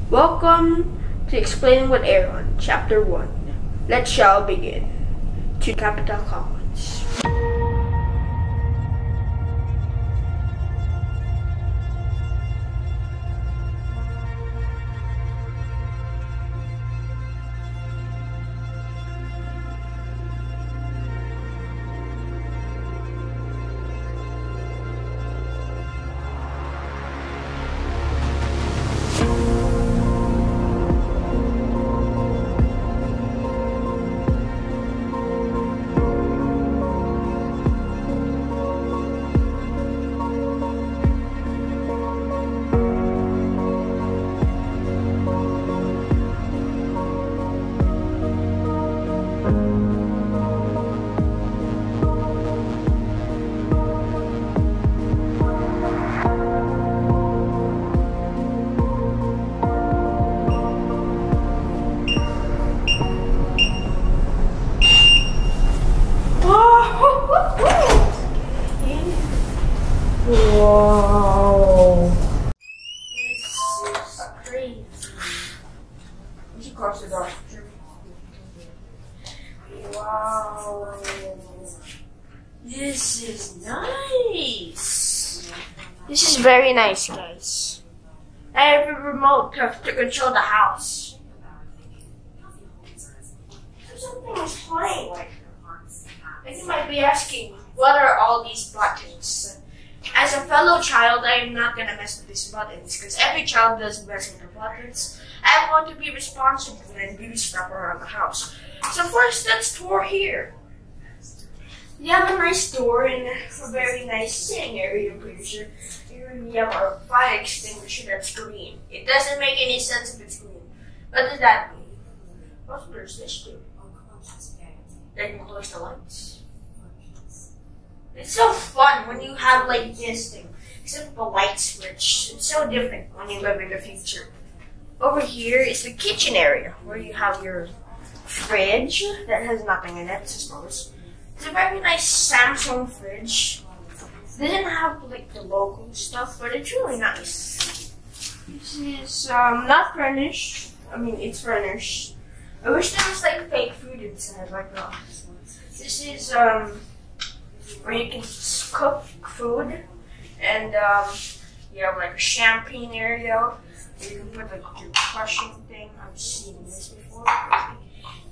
Welcome to Explaining with Arhon, Chapter 1. Let shall begin. To Capital College. Whoa! This is crazy. You should close the door. Wow! This is nice. This is very nice, guys. I have a remote to control the house. Something is playing. And you might be asking, what are all these buttons? As a fellow child, I am not gonna mess with these buttons because every child does mess with the buttons. I want to be responsible and do stuff around the house. So first, let's tour here. You have a nice door and a very nice sitting area. I'm pretty sure. You have a fire extinguisher that's green. It doesn't make any sense if it's green. What does that mean? What does this do? They can close the lights. It's so fun when you have like this thing, except the light switch. It's so different when you live in the future. Over here is the kitchen area where you have your fridge that has nothing in it, I suppose. It's a very nice Samsung fridge. It doesn't have like the logo stuff, but it's really nice. This is not furnished. I mean, it's furnished. I wish there was like fake food inside like that. This is where you can cook food, and you have like a champagne area where you can put like your crushing thing. I've seen this before.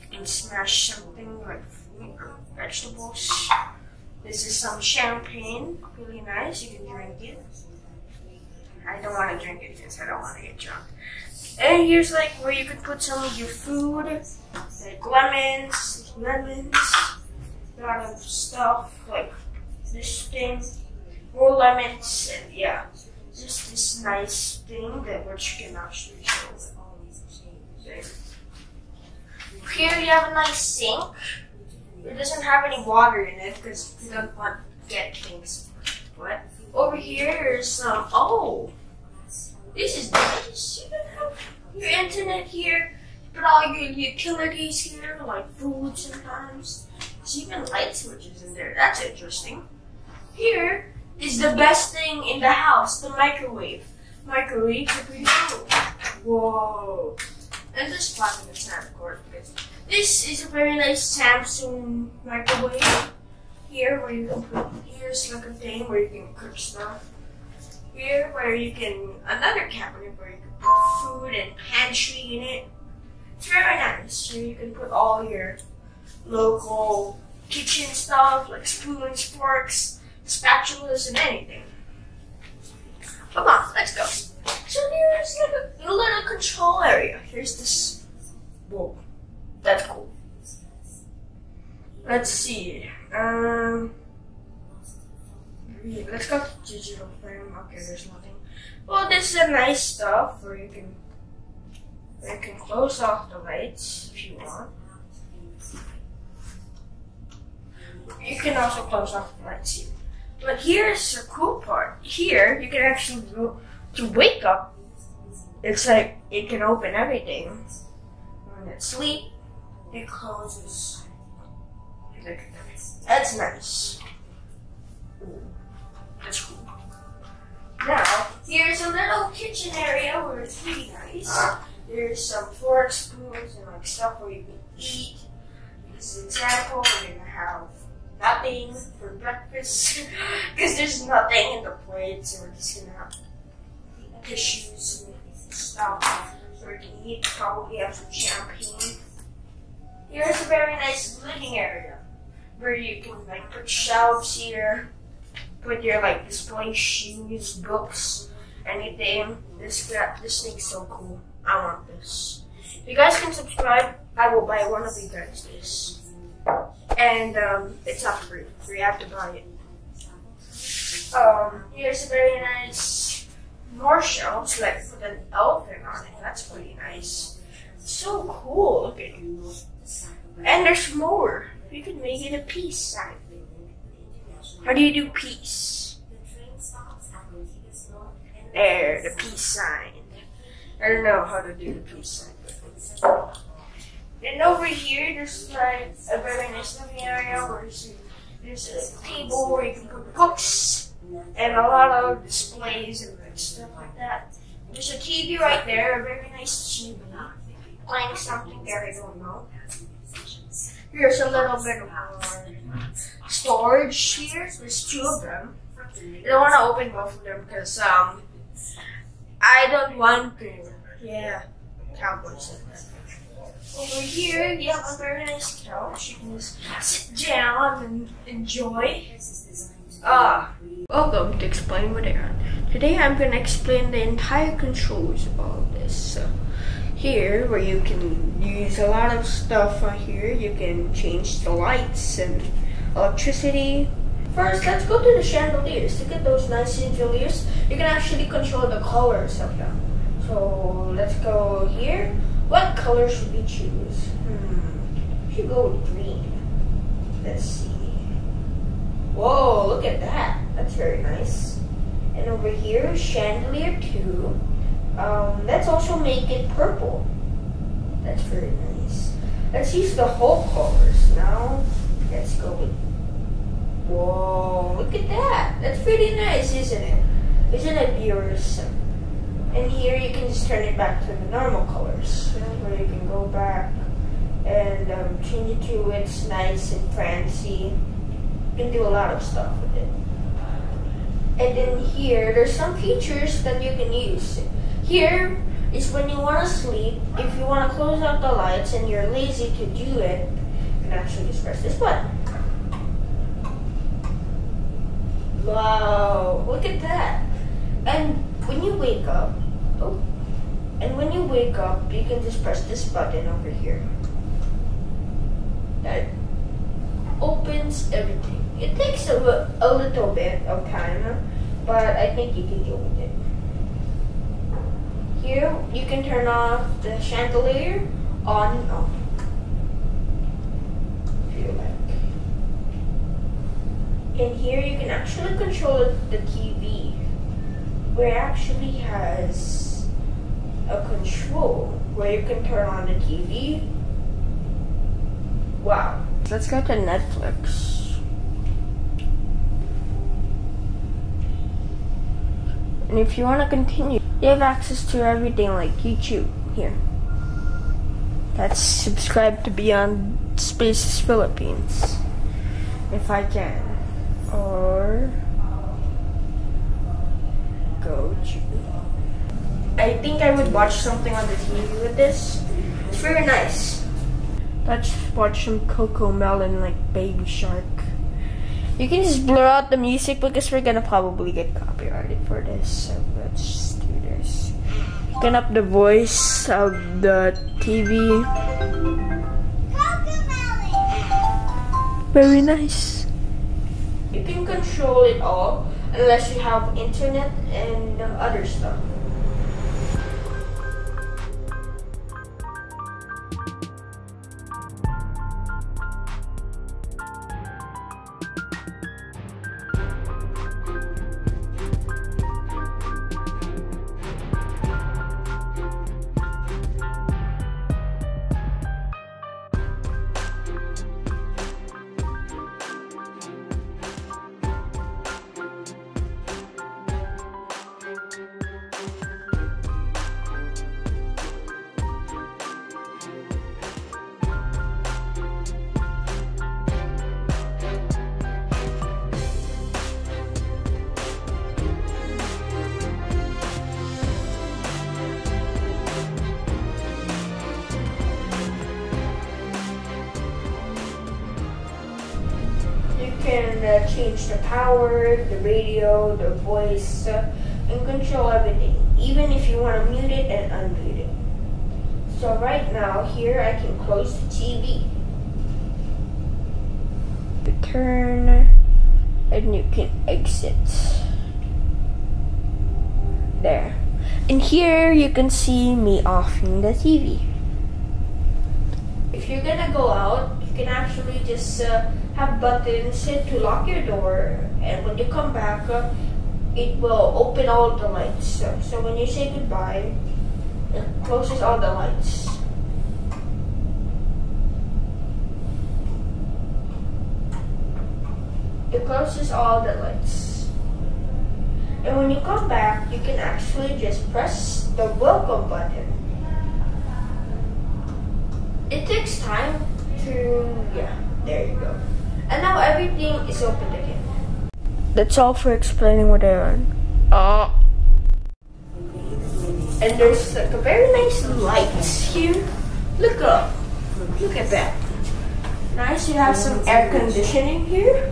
You can smash something like fruit or vegetables. This is some champagne, really nice. You can drink it. I don't want to drink it because I don't want to get drunk. And here's like where you can put some of your food, like lemons, a lot of stuff like this thing, more lemons, and yeah, just this nice thing that which you can actually show. Here you have a nice sink. It doesn't have any water in it because you don't want to get things wet. Over here is some. Oh, this is nice. You can have your internet here. Put all your utilities here, like food sometimes. There's even light switches in there. That's interesting. Here is the best thing in the house, the microwave. Microwaves are pretty cool. Whoa. And this flat in the sand, of course. This is a very nice Samsung microwave. Here where you can put, here's like a thing where you can cook stuff. Here where you can, another cabinet where you can put food and pantry in it. It's very nice. Here you can put all your local kitchen stuff like spoons, forks, spatulas, and anything. Come on, let's go. So there's like a little control area. Here's this. Whoa, that's cool. Let's see. Let's go to digital frame. Okay, there's nothing. Well, this is a nice stuff where you can close off the lights if you want. You can also close off the lights here. But here's the cool part. Here, you can actually go to wake up. It's like it can open everything. When it's asleep, it closes. That's nice. Ooh, that's cool. Now, Here's a little kitchen area where it's really nice. There's some forks, spoons, and like stuff where you can eat. This is an example. We're gonna have nothing for breakfast because there's nothing in the plate, so we're just gonna have tissues and stuff so we can eat. Probably have some champagne. Here's a very nice living area where you can like put shelves here, put your like display shoes, books, anything. This thing's so cool. I want this. If you guys can subscribe, I will buy one of you guys this. And it's not free. You have to buy it. Here's a very nice more shelves, like put an elephant on it. That's pretty nice. It's so cool. Look at you. And there's more. You can make it a peace sign. How do you do peace? There, the peace sign. I don't know how to do the peace sign. And over here, there's like a very nice living area where there's a table where you can put books and a lot of displays and stuff like that. There's a TV right there, a very nice TV, playing something there, I don't know. Here's a little bit of more storage here. There's two of them. I don't want to open both of them because I don't want to. Yeah, cowboys like that. Over here, you have a very nice couch. You can just sit down and enjoy. Welcome to Explain with Arhon. Today I'm going to explain the entire controls of all this. Here, where you can use a lot of stuff here, you can change the lights and electricity. First, let's go to the chandeliers. Look at those nice chandeliers. You can actually control the colors of them. So let's go here. What color should we choose? We should go with green. Let's see. Whoa, look at that. That's very nice. And over here, chandelier 2. Let's also make it purple. That's very nice. Let's use the whole colors now. Let's go with. Whoa, look at that. That's pretty nice, isn't it? Isn't it, viewers? And here you can just turn it back to the normal colors. Where you can go back and change it to it's nice and fancy. You can do a lot of stuff with it. And then here, there's some features that you can use. Here is when you want to sleep. If you want to close out the lights and you're lazy to do it, you can actually just press this button. Wow, look at that. And when you wake up, you can just press this button over here. That opens everything. It takes a little bit of time, but I think you can deal with it. Here, you can turn off the chandelier on and off. If you like. And here, you can actually control the TV, where it actually has a control where you can turn on the TV. Wow. Let's go to Netflix. And if you want to continue, you have access to everything like YouTube here. That's subscribe to Beyond Spaces Philippines, if I can. Or go to. I think I would watch something on the TV with this. It's very nice. Let's watch some Coco Melon like Baby Shark. You can just blur out the music because we're gonna probably get copyrighted for this. So let's do this. Turn up the voice of the TV. Very nice. You can control it all unless you have internet and other stuff. can change the power, the radio, the voice, and control everything, even if you want to mute it and unmute it. So right now, here I can close the TV. Turn, and you can exit. There. And here you can see me offing the TV. If you're gonna go out, you can actually just have buttons to lock your door, and when you come back, it will open all the lights. So when you say goodbye, it closes all the lights. It closes all the lights. And when you come back, you can actually just press the welcome button. It takes time to, yeah, there you go. And now everything is open again. That's all for explaining what I learned. And there's like a very nice lights here. Look up. Look at that. Nice, you have some air conditioning here.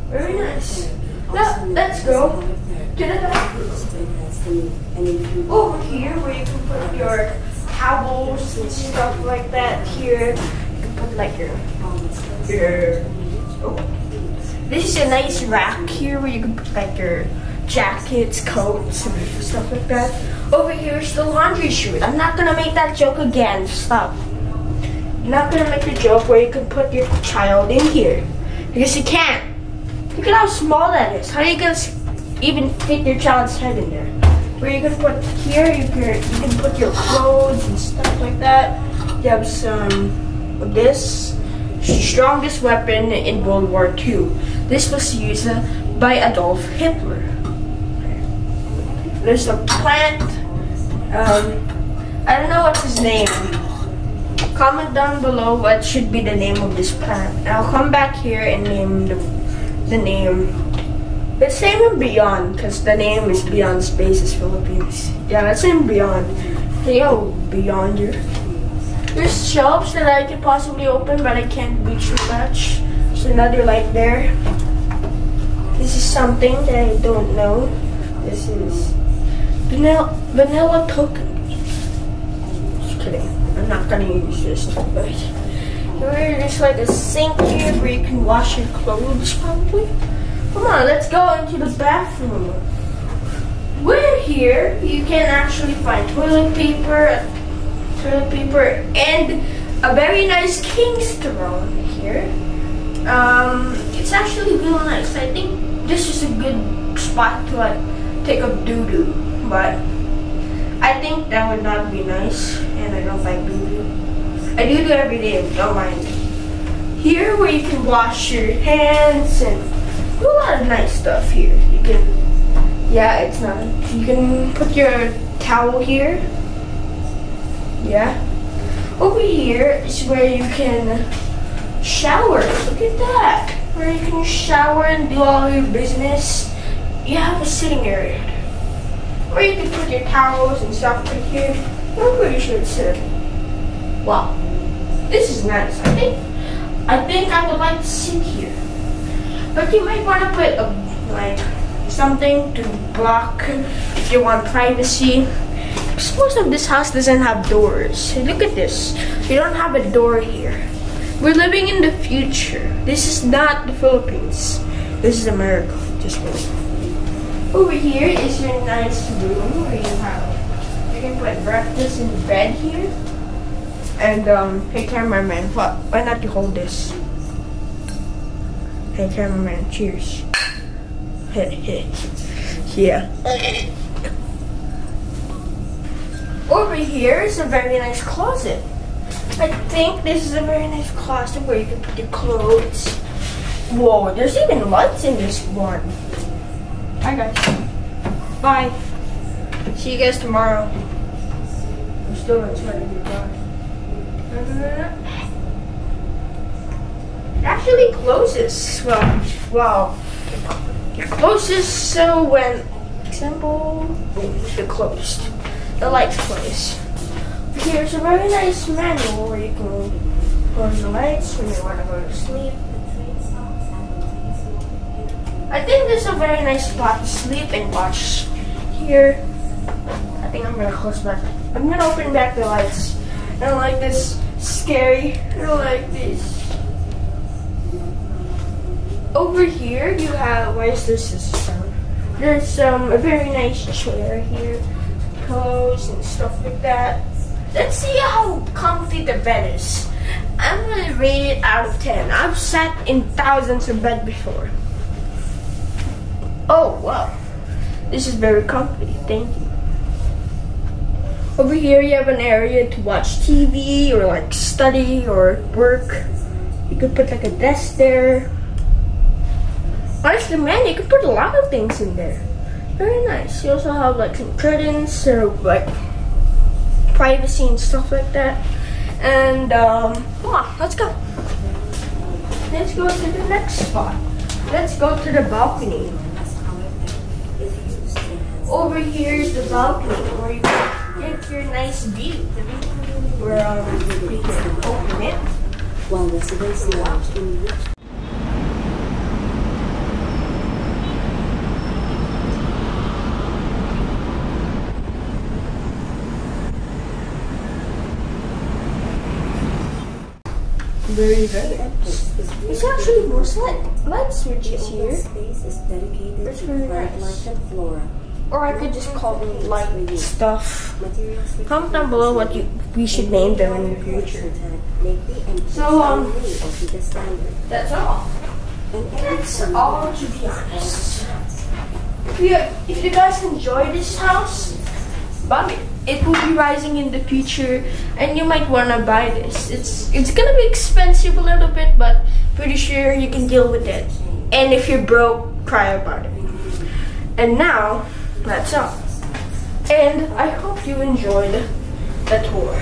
Very nice. Now, let's go to the bathroom. Over here, where you can put your towels and stuff like that. Here, you can put like your this is a nice rack here where you can put like your jackets, coats, and stuff like that. Over here is the laundry chute. I'm not gonna make that joke again. Stop. I'm not gonna make the joke where you can put your child in here, because you can't. Look at how small that is. How are you gonna even fit your child's head in there? Where you can put here, you can put your clothes and stuff like that. You have some of this strongest weapon in World War II. This was used by Adolf Hitler. There's a plant. I don't know what's his name. Comment down below what should be the name of this plant. And I'll come back here and name the name. Let's name him Beyond, because the name is Beyond Spaces Philippines. Yeah, let's name Beyond. Hey, yo, Beyond here. There's shelves that I could possibly open, but I can't reach too much. There's another light there. This is something that I don't know. This is vanilla token. Just kidding. I'm not gonna use this, but there's like a sink here where you can wash your clothes probably. Come on, let's go into the bathroom. We're here. You can actually find toilet paper, and a very nice king's throne here. It's actually real nice. I think this is a good spot to like take a doo-doo, but I think that would not be nice, and I don't like doo-doo. I do every day, don't mind. Here where you can wash your hands and do a lot of nice stuff here. You can, yeah, it's not. You can put your towel here. Yeah. Over here is where you can shower. Look at that. Where you can shower and do all your business. You have a sitting area. Or you can put your towels and stuff right here. I'm pretty sure it's set. Wow. This is nice. I think I would like to sit here. But you might want to put like something to block if you want privacy. Most of this house doesn't have doors. Look at this. We don't have a door here. We're living in the future. This is not the Philippines. This is America. Just wait. Over here is your nice room where you can put breakfast in the bed here. And hey cameraman, why not you hold this? Hey cameraman, cheers. Yeah. Over here is a very nice closet. I think this is a very nice closet where you can put your clothes. Whoa, there's even lights in this one. Bye guys. Bye. See you guys tomorrow. I'm still not trying to goodbye. It actually closes. Well, it closes so when, example, boom, it closed. The lights close. Here's a very nice manual where you can close the lights when you want to go to sleep. I think this is a very nice spot to sleep and watch. Here, I think I'm gonna close my. I'm gonna open back the lights. I don't like this. Scary. I don't like this. Over here, you have. Why is this sound? There's a very nice chair here, pillows and stuff like that. Let's see how comfy the bed is. I'm gonna rate it out of 10. I've sat in thousands of bed before. Oh wow, this is very comfy. Thank you. Over here, you have an area to watch TV or like study or work. You could put like a desk there. Honestly, man, you could put a lot of things in there. Very nice. You also have like some curtains or like privacy and stuff like that. And come on, let's go. Let's go to the next spot. Let's go to the balcony. Over here is the balcony where you can get your nice view. Where you can open it. While residents lounge in which very good. It's actually more light switches here. space is dedicated It's to really plant nice. life and flora. Or I could just call them light stuff. Materials which Comment down below what we should name them in the future. So that's all. That's all, to be honest. If you guys enjoy this house, buy it. It will be rising in the future, and you might wanna buy this. It's gonna be expensive a little bit, but pretty sure you can deal with it. And if you're broke, cry about it. And now, that's all. And I hope you enjoyed the tour.